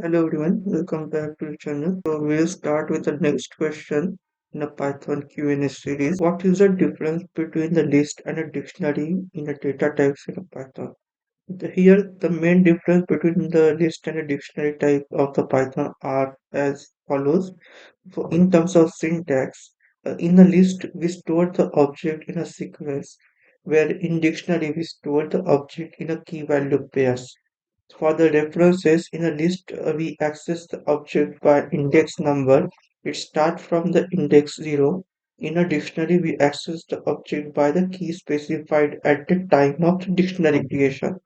Hello everyone, welcome back to the channel. So we'll start with the next question in a Python Q&A series. What is the difference between the list and a dictionary in a data types in a Python? Here, the main difference between the list and a dictionary type of the Python are as follows. In terms of syntax, in a list we store the object in a sequence, where in dictionary we store the object in a key value pairs. For the references in a list, we access the object by index number. It starts from the index 0. In a dictionary, we access the object by the key specified at the time of the dictionary creation.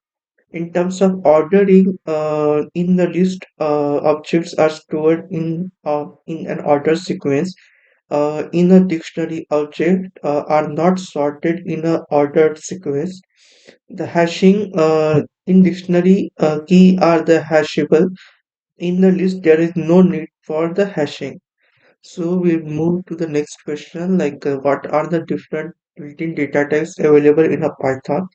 In terms of ordering, in the list, objects are stored in an order sequence. In a dictionary, objects are not sorted in a ordered sequence. The hashing in dictionary key are the hashable. In the list, there is no need for the hashing. So we move to the next question, like what are the different built-in data types available in a Python?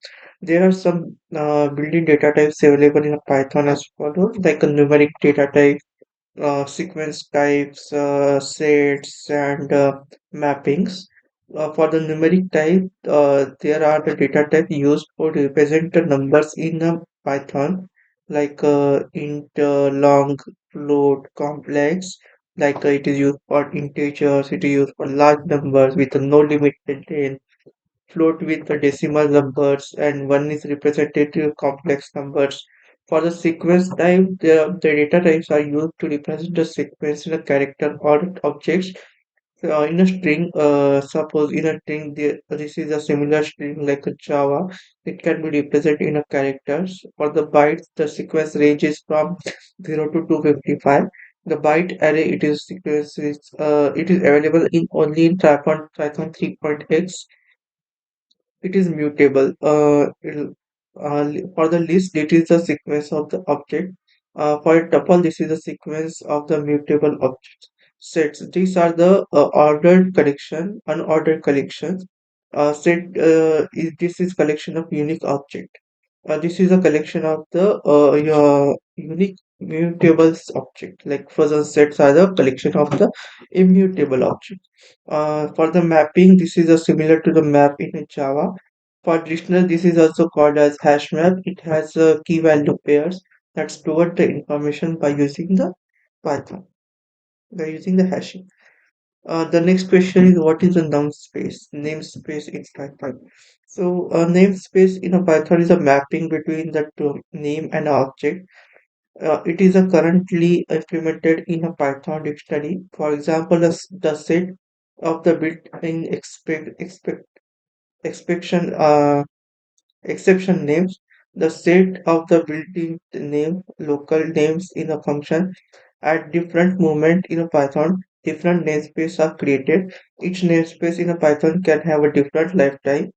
There are some built-in data types available in a Python as follows, like a numeric data type, sequence types, sets, and mappings. For the numeric type, there are the data type used for represent the numbers in a Python, like int, long, float, complex. Like it is used for integers, it is used for large numbers with a no limit contain, float with the decimal numbers, and one is representative complex numbers. For the sequence type, the data types are used to represent the sequence in a character or objects. In a string, suppose in a string, this is a similar string like a Java. It can be represented in a characters. For the bytes, the sequence ranges from 0 to 255. The byte array it is sequence is it is available in only in Python 3.x. It is mutable. For the list, it is the sequence of the object. For a tuple, this is the sequence of the mutable objects. Sets. These are the ordered collection, unordered collections. Set this is collection of unique object. This is a collection of the your unique mutables object. Like fuzzy sets are the collection of the immutable object. For the mapping, this is a similar to the map in Java. For dictionary, this is also called as hash map. It has key value pairs that store the information by using the Python, by using the hashing. The next question is what is a namespace? Namespace in Python. So a namespace in a Python is a mapping between the two name and object. It is a currently implemented in a Python dictionary. For example, the set of the built-in exception exception names, the set of the built-in name, local names in a function. At different moment in a Python, different namespaces are created. Each namespace in a Python can have a different lifetime.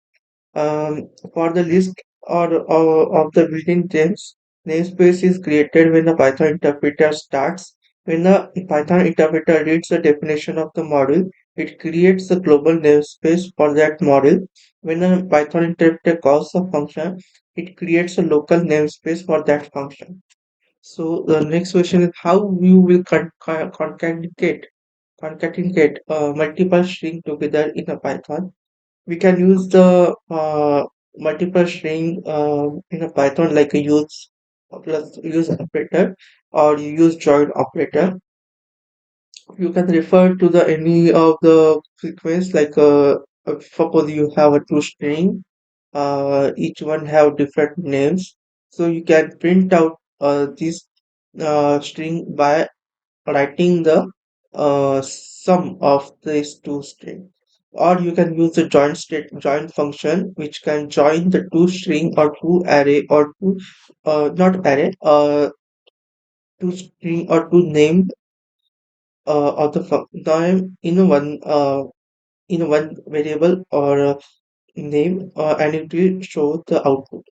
For the list of the built-in names, namespace is created when the Python interpreter starts. When the Python interpreter reads the definition of the module, it creates a global namespace for that module. When a Python interpreter calls a function, it creates a local namespace for that function. So the next question is how you will concatenate multiple string together in a Python. We can use the multiple string in a Python like a use operator or you use join operator. You can refer to the any of the sequence like suppose you have a two string, each one have different names, so you can print out this string by writing the sum of these two strings. Or you can use the join function which can join the two string or two array or two not array two string or two name of the name in one variable or name and it will show the output.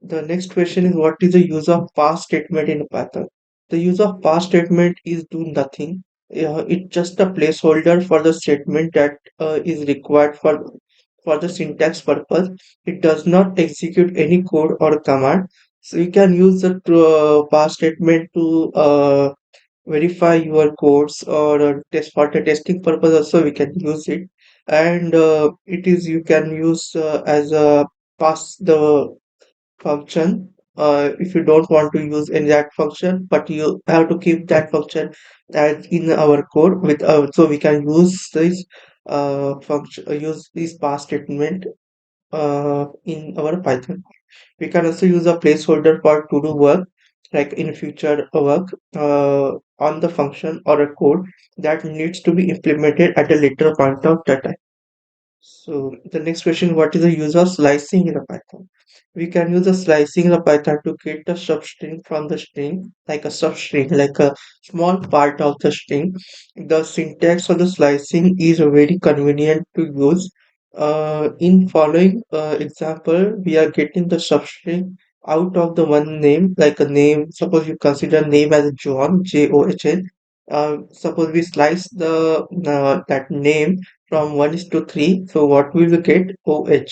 The next question is what is the use of pass statement in Python? The use of pass statement is do nothing. It's just a placeholder for the statement that is required for the syntax purpose. It does not execute any code or command. So you can use the pass statement to verify your codes or test for the testing purpose also we can use it. And it is you can use as a pass the function if you don't want to use any that function, but you have to keep that function as in our code with so we can use this function use this pass statement in our Python. We can also use a placeholder for to do work, like in future work on the function or a code that needs to be implemented at a later point of the time. So the next question, what is the use of slicing in a Python? We can use the slicing in a Python to create a substring from the string, like a substring, like a small part of the string. The syntax of the slicing is very convenient to use. In following example, we are getting the substring out of the one name, like a name. Suppose you consider name as John, John. Suppose we slice the that name from 1 is to 3. So what we will get? OH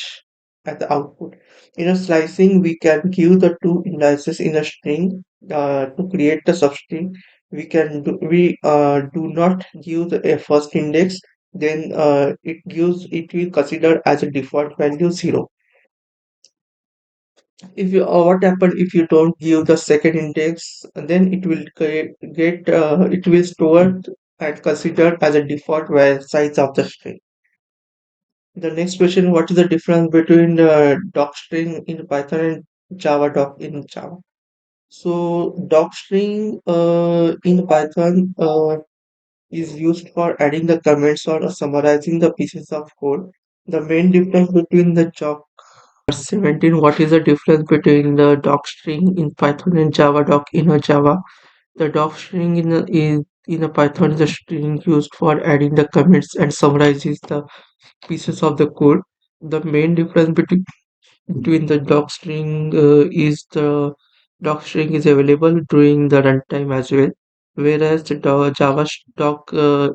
at the output. In a slicing, we can give the two indices in a string to create the substring. We do not give the first index, then it will consider as a default value 0. If you what happen if you don't give the second index, then it will it will store and considered as a default size of the string. The next question, what is the difference between the docstring in Python and Java doc in Java? So docstring in Python is used for adding the comments or summarizing the pieces of code. The main difference between the doc 17, what is the difference between the docstring in Python and Java doc in a Java? The docstring in a Python is a string used for adding the comments and summarizes the pieces of the code. The main difference between the docstring is the docstring is available during the runtime as well, whereas the Java doc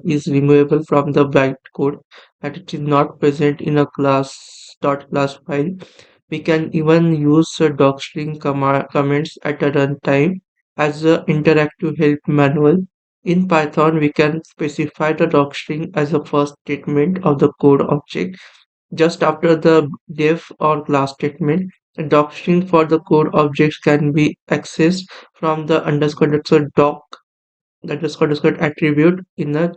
is removable from the bytecode and it is not present in a class file. We can even use docstring comments at a runtime as an interactive help manual. In Python, we can specify the docstring as a first statement of the code object just after the def or class statement. A docstring for the code objects can be accessed from the underscore doc underscore attribute in that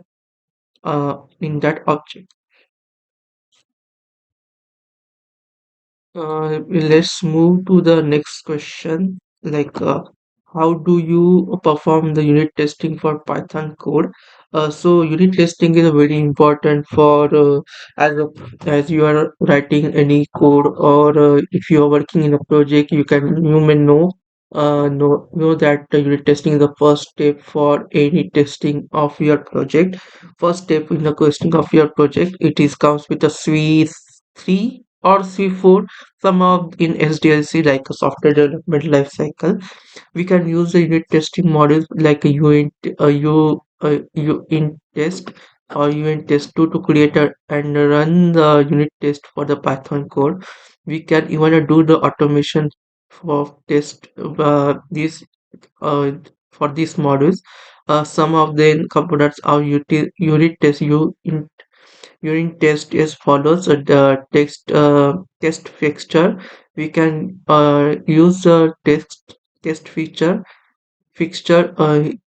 object. Let's move to the next question. How do you perform the unit testing for Python code? So unit testing is very important for as you are writing any code or if you are working in a project, you may know that the unit testing is the first step for any testing of your project. First step in the testing of your project, it is comes with a SWE 3 or SWE 4 somehow in SDLC like a software development lifecycle. We can use the unit testing module like a unit test or unit test 2 to create and run the unit test for the Python code. We can even do the automation for test these for these modules. Some of the components are unit test unit test is follows the test fixture. We can use the test fixture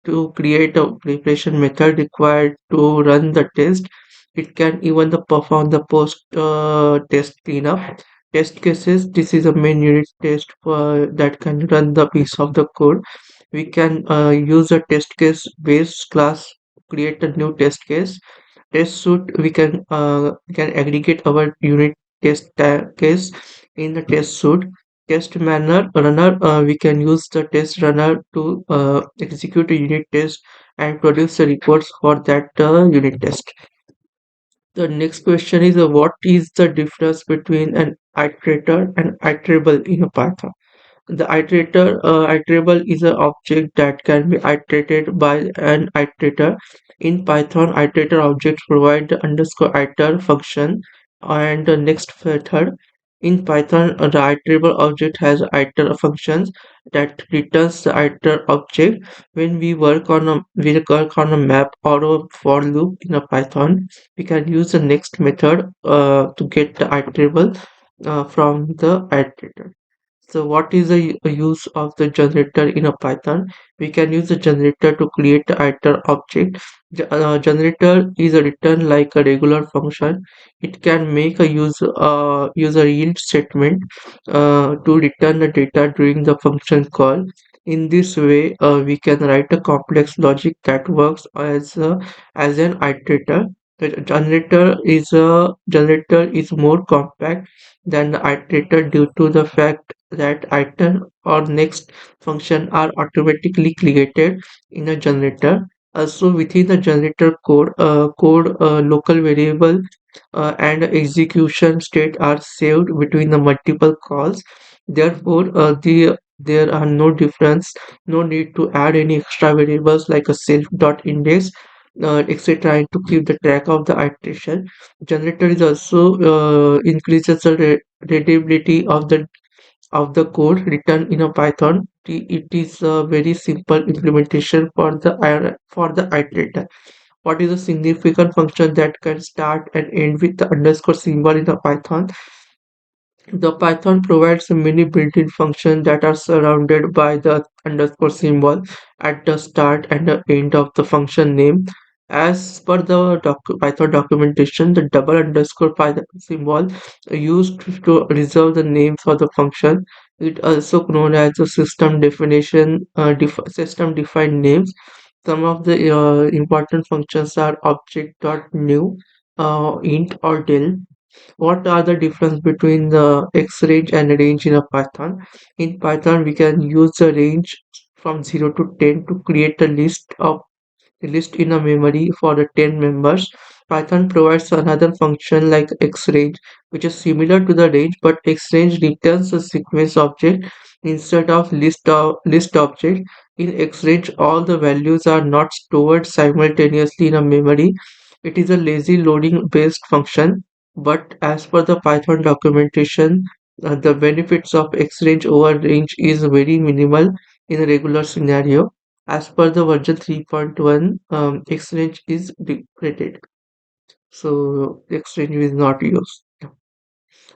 to create a preparation method required to run the test. It can even perform the post test cleanup. Test cases. This is a main unit test that can run the piece of the code. We can use a test case base class, create a new test case. Test suite, we can aggregate our unit case in the test suite. Test manner runner, we can use the test runner to execute a unit test and produce the reports for that unit test. The next question is what is the difference between an iterator and iterable in a Python? The iterable is an object that can be iterated by an iterator. In Python, iterator objects provide the underscore iter function and the next method. In Python, the iterable object has iter functions that returns the iter object. When we work on a map or a for loop in a Python, we can use the next method to get the iterable from the iterator. So what is the use of the generator in a Python? We can use the generator to create the iter object. The generator is a return like a regular function. It can make a user yield statement to return the data during the function call. In this way, we can write a complex logic that works as an iterator. The generator is more compact than the iterator due to the fact that iter or next function are automatically created in a generator. Also within the generator code local variable and execution state are saved between the multiple calls. Therefore, there are no need to add any extra variables like a self.index, etc. and to keep the track of the iteration. Generator is also increases the readability of the code written in a Python. It is a very simple implementation for the iterator. What is a significant function that can start and end with the underscore symbol in the Python? The Python provides many built-in functions that are surrounded by the underscore symbol at the start and the end of the function name. As per the Python documentation, the double underscore Python symbol used to reserve the names for the function. It also known as the system defined names. Some of the important functions are object.new, int or del. What are the difference between the X range and range in a Python? In Python, we can use the range from 0 to 10 to create a list in a memory for the 10 members. Python provides another function like xrange, which is similar to the range, but xrange returns a sequence object instead of list object. In xrange, all the values are not stored simultaneously in a memory. It is a lazy loading based function, but as per the Python documentation, the benefits of xrange over range is very minimal in a regular scenario. As per the version 3.1, Exchange is degraded, so Exchange is not used.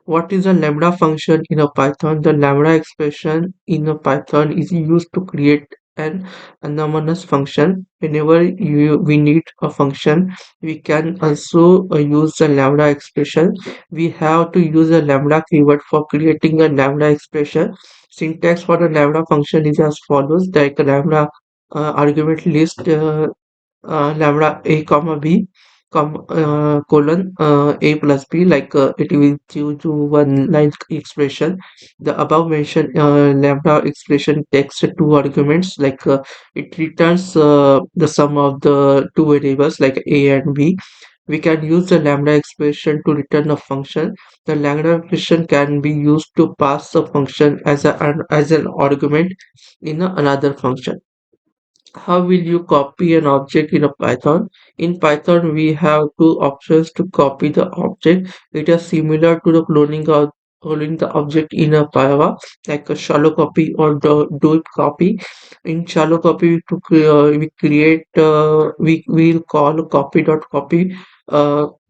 What is a lambda function in a Python? The lambda expression in a Python is used to create an anonymous function. Whenever we need a function, we can also use the lambda expression. We have to use a lambda keyword for creating a lambda expression. Syntax for the lambda function is as follows: like a lambda argument list lambda a comma b colon a plus b, like it will give to one line expression. The above mentioned lambda expression takes two arguments, like it returns the sum of the two variables like a and b. We can use the lambda expression to return a function. The lambda expression can be used to pass the function as an argument in another function. How will you copy an object in a Python? In Python, we have two options to copy the object. It is similar to the cloning the object in a Java, like a shallow copy or the do copy. In shallow copy, we create we will call copy.copy.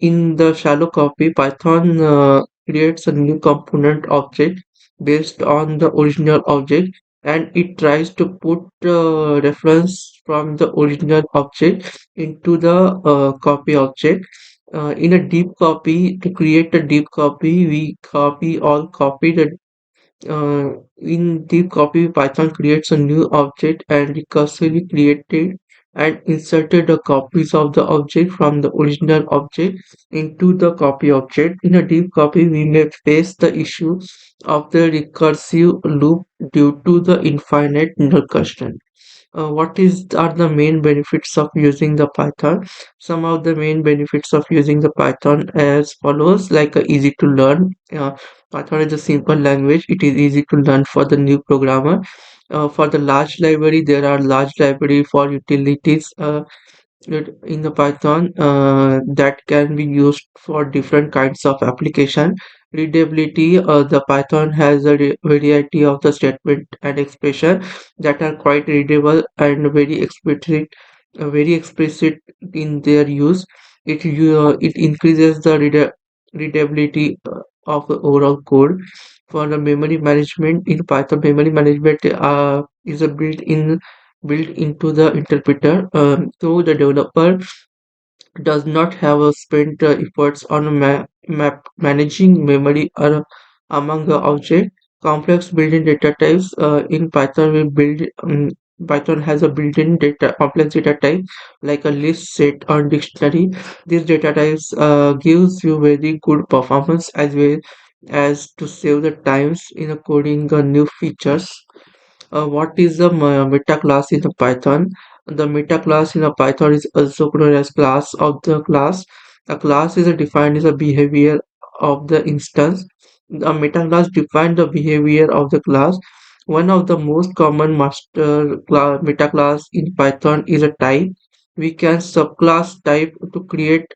In the shallow copy, Python creates a new component object based on the original object, and it tries to put reference from the original object into the copy object. In a deep copy, to create a deep copy, we copy the in deep copy, Python creates a new object and recursively created and inserted the copies of the object from the original object into the copy object. In a deep copy, we may face the issue of the recursive loop due to the infinite recursion. What is are the main benefits of using the Python? Some of the main benefits of using the Python as follows: like easy to learn. Python is a simple language. It is easy to learn for the new programmer. For the large library, there are large library for utilities. in the Python that can be used for different kinds of application. Readability, the Python has a variety of the statement and expression that are quite readable and very explicit in their use. It increases the readability of the overall code. For the memory management in Python, memory management is a built into the interpreter. So the developer does not have spent efforts on managing memory or among the object. Complex built-in data types in Python will build Python has a built-in data complex data type like a list, set, or dictionary. These data types gives you very good performance as well as to save the times in coding new features. What is the meta class in the Python? The meta class in a Python is also known as class of the class. A class is defined as a behavior of the instance. The meta class defines the behavior of the class. One of the most common meta class in Python is a type. We can subclass type to create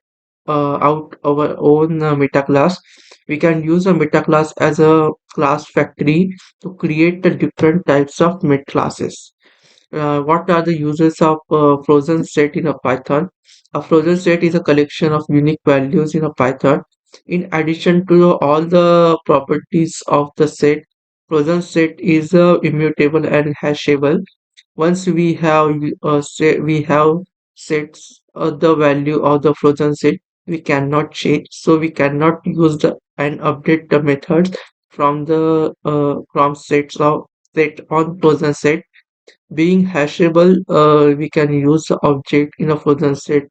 out our own meta class. We can use a meta class as a class factory to create the different types of mid classes. What are the uses of frozen set in a Python? A frozen set is a collection of unique values in a Python. In addition to all the properties of the set, frozen set is immutable and hashable. Once we have sets the value of the frozen set, we cannot change. So we cannot use the and update the methods from sets of set on frozen set. Being hashable, we can use the object in a frozen set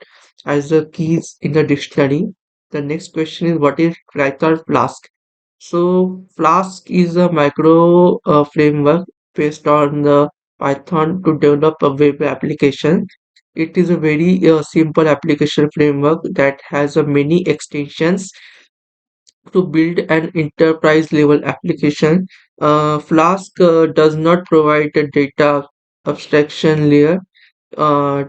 as the keys in the dictionary. The next question is what is Python Flask? So Flask is a micro framework based on the Python to develop a web application. It is a very simple application framework that has many extensions to build an enterprise level application. Flask does not provide a data abstraction layer uh,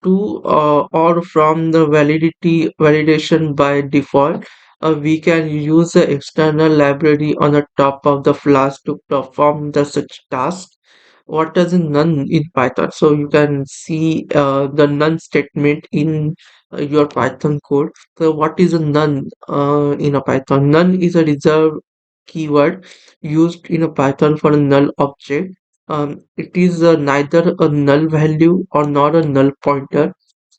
to or from the validation by default. We can use the external library on the top of the Flask to perform the such task. What is a none in Python? So you can see the none statement in your Python code. So what is a none in a Python? None is a reserved keyword used in a Python for a null object. It is neither a null value or not a null pointer.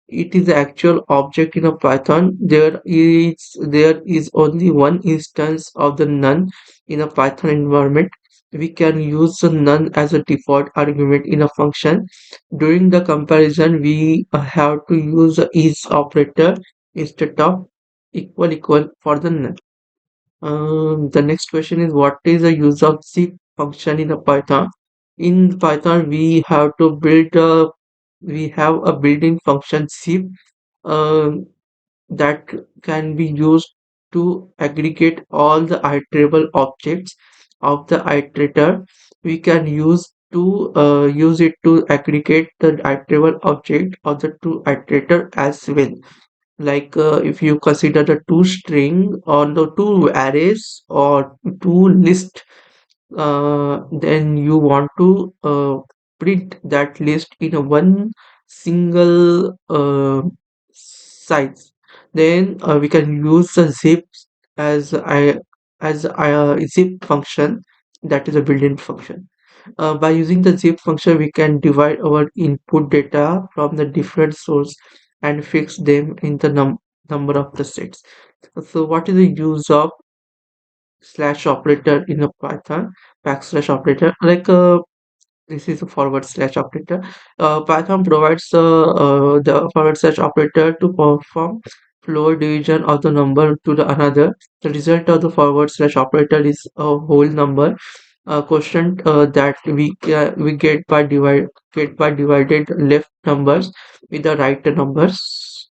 It is the actual object in a Python. There is only one instance of the none in a Python environment. We can use the none as a default argument in a function. During the comparison, we have to use the is operator instead of equal for the none. The next question is what is the use of zip function in a Python? In Python, we have a built-in function zip uh, that can be used to aggregate all the iterable objects of the iterator. We can use it to aggregate the iterable object of the two iterator as well. Like if you consider the two string or the two arrays or two list, then you want to print that list in a one single size. Then we can use the zip as I as a zip function that is a built-in function. By using the zip function, we can divide our input data from the different source and fix them in the number of the sets. So what is the use of slash operator in a Python? Backslash operator, like this is a forward slash operator. Python provides the forward slash operator to perform floor division of the number to the another. The result of the forward slash operator is a whole number quotient that we get by divided left numbers with the right numbers.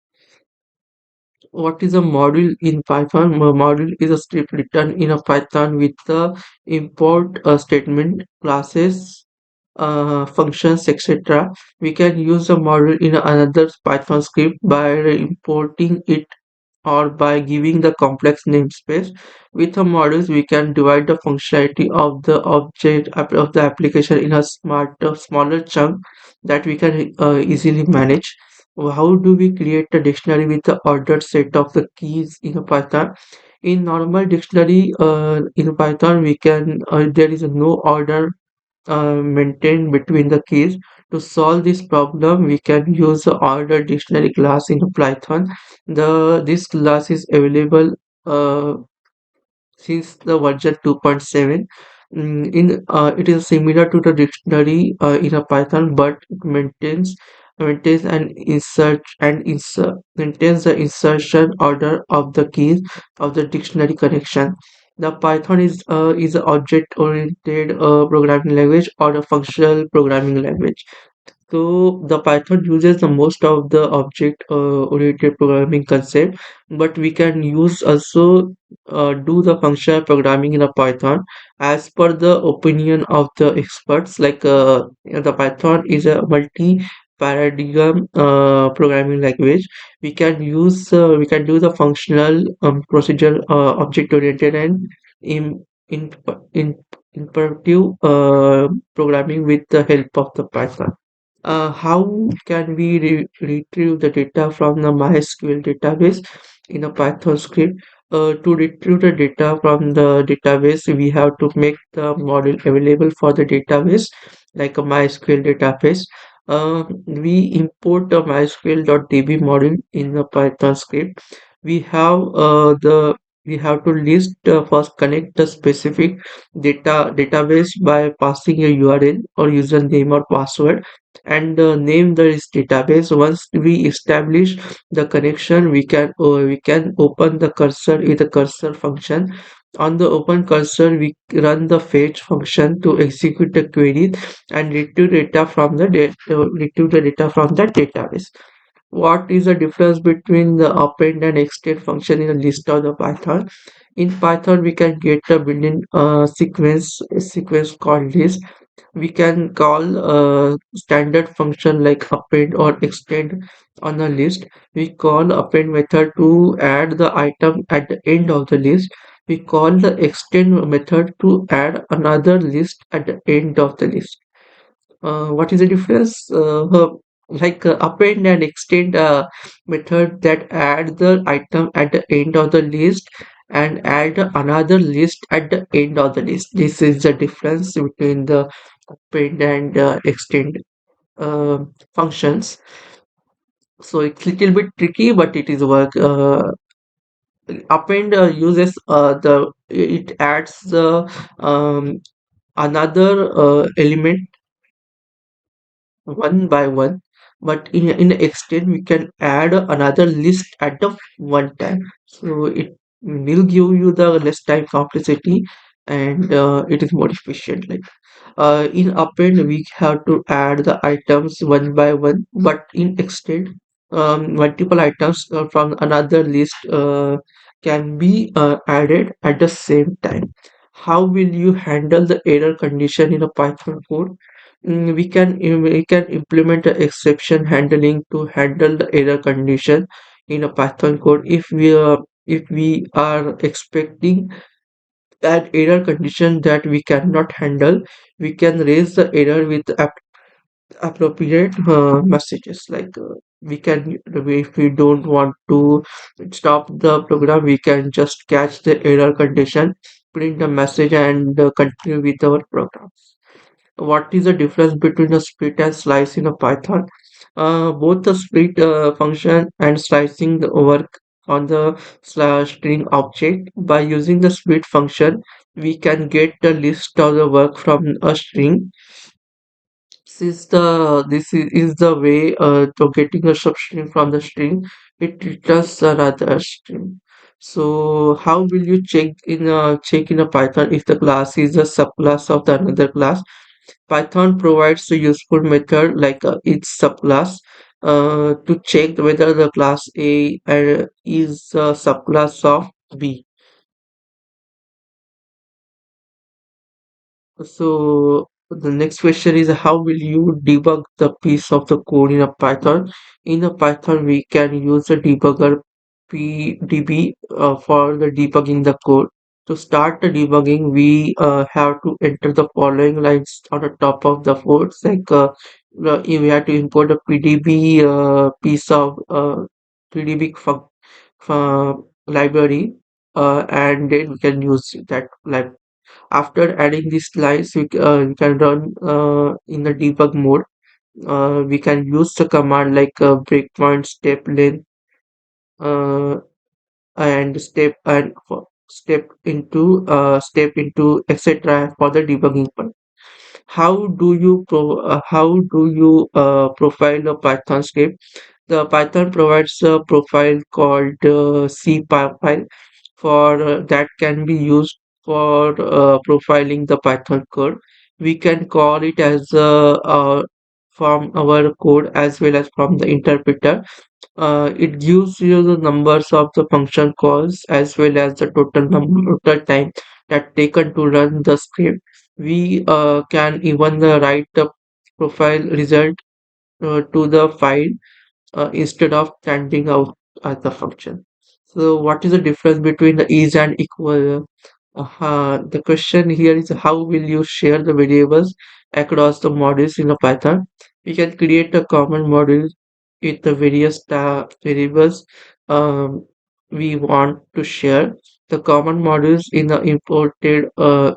What is a module in Python? A module is a script written in a Python with the import statement classes functions, etc. We can use the model in another Python script by importing it or by giving the complex namespace. With the models, we can divide the functionality of the of the application in a smaller chunk that we can easily manage. How do we create a dictionary with the ordered set of the keys in a Python? In normal dictionary in Python, we can there is no order maintained between the keys. To solve this problem, we can use the order dictionary class in Python. This class is available uh, since the version 2.7. It is similar to the dictionary in a Python, but it maintains and maintains the insertion order of the keys of the dictionary connection. The Python is an object-oriented programming language or a functional programming language. So the Python uses the most of the object oriented programming concept, but we can use also do the functional programming in a Python as per the opinion of the experts. The Python is a multi-paradigm programming language. We can do the functional procedure object oriented and in in in imperative programming with the help of the Python. How can we retrieve the data from the MySQL database in a Python script? To retrieve the data from the database, we have to make the model available for the database, like a MySQL database. We import the MySQL.db model in the Python script. We have we have to list first connect the specific database by passing a URL or username or password and name this database. Once we establish the connection, we can open the cursor with the cursor function. On the open cursor, we run the fetch function to execute the query and retrieve the data from the database. What is the difference between the append and extend function in a list of the Python? In Python, we can get a built-in sequence called list. We can call a standard function like append or extend on a list. We call append method to add the item at the end of the list. We call the extend method to add another list at the end of the list. What is the difference? Append and extend method that add the item at the end of the list and add another list at the end of the list. This is the difference between the append and extend functions. So it's little bit tricky, but it is work. Append uses the it adds the another element one by one, but in extent we can add another list at the one time, so it will give you the less time complexity and it is more efficient. In append we have to add the items one by one, but in extend multiple items from another list can be added at the same time. How will you handle the error condition in a Python code? We can implement an exception handling to handle the error condition in a Python code. If we are expecting an error condition that we cannot handle, we can raise the error with appropriate messages. We can, if we don't want to stop the program, we can just catch the error condition, print the message, and continue with our program. What is the difference between a split and slice in a Python? Both the split function and slicing the work on the slash string object. By using the split function, we can get the list of the work from a string. Since is the way to getting a substring from the string, it returns another string. So how will you check in a Python if the class is a subclass of the another class? Python provides a useful method like its subclass to check whether the class A is a subclass of B. So The next question is how will you debug the piece of the code in a Python? In a Python, we can use the debugger PDB for the debugging the code. To start the debugging, we have to enter the following lines on the top of the codes. We have to import the PDB piece of PDB library, and then we can use that library. After adding these lines, we can run in the debug mode. We can use the command like breakpoint, step length, uh, and step into etc. for the debugging part. How do you profile a Python script? The Python provides a profile called file for that can be used for profiling the Python code. We can call it as from our code as well as from the interpreter. It gives you the numbers of the function calls as well as the total time that taken to run the script. We can even write the profile result to the file instead of standing out as the function. So, what is the difference between the is and equal? The question here is how will you share the variables across the modules in a Python? We can create a common module with the various variables we want to share. The common modules in the imported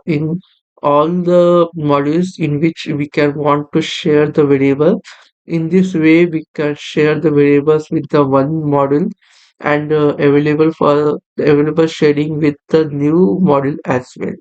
in all the modules in which we can want to share the variable. In this way, we can share the variables with the one module and available sharing with the new module as well.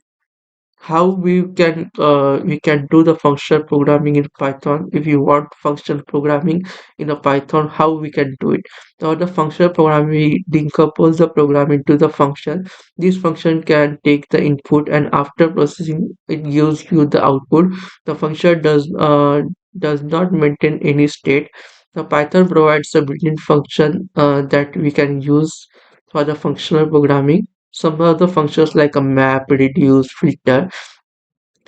How we can do the functional programming in Python. If you want functional programming in a Python, how we can do it? Now the functional programming, we decompose the program into the function. This function can take the input and after processing it gives you the output. The function does not maintain any state. The Python provides a built-in function that we can use for the functional programming. Some of the functions like a map, reduce, filter,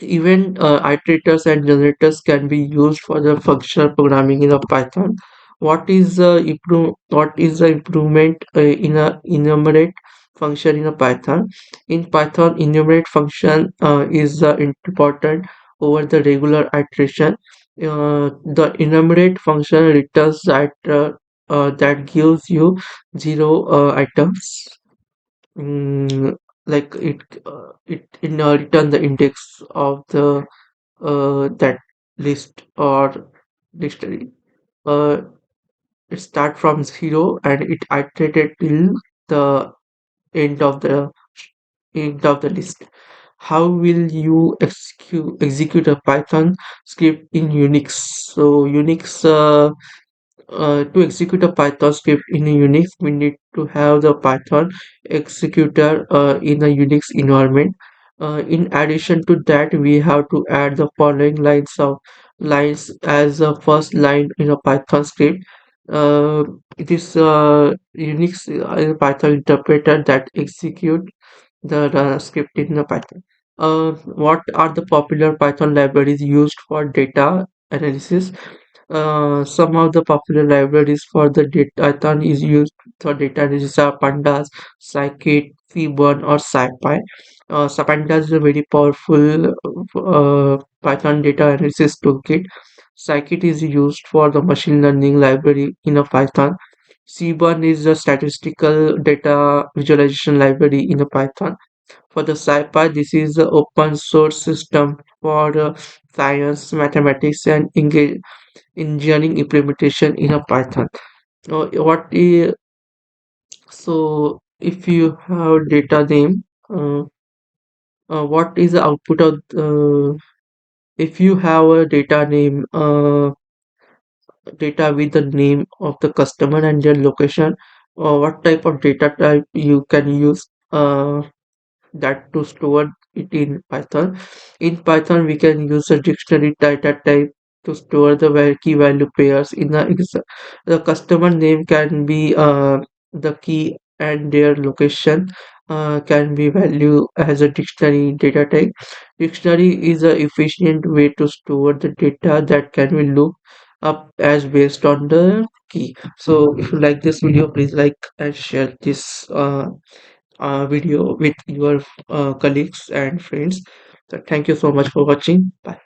even iterators and generators can be used for the functional programming in a Python. What is the improvement in a enumerate function in a Python? In Python, enumerate function is important over the regular iteration. The enumerate function returns that gives you zero items. Like it return the index of the that list or dictionary. Uh, it start from zero and it iterated till the end of the end of the list. How will you execute a Python script in Unix? So Unix to execute a Python script in a Unix, we need to have the Python executor in a Unix environment. In addition to that, we have to add the following lines as a first line in a Python script. It is Unix Python interpreter that execute the script in the Python. What are the popular Python libraries used for data analysis? Some of the popular libraries for the data Python is used for data analysis are Pandas, Scikit, Seaborn, or SciPy. So Pandas is a very powerful Python data analysis toolkit. Scikit is used for the machine learning library in a Python. Seaborn is a statistical data visualization library in a Python. For the SciPy, this is the open source system for science, mathematics, and engineering implementation in a Python. What is so if you have data name, what is the output of if you have a data with the name of the customer and their location, what type of data type you can use that to store it in Python. In Python, we can use a dictionary data type to store the key value pairs. The customer name can be the key and their location. can be valued as a dictionary data type. Dictionary is a efficient way to store the data that can be looked up as based on the key. So if you like this video, please like and share this video with your colleagues and friends. So thank you so much for watching. Bye.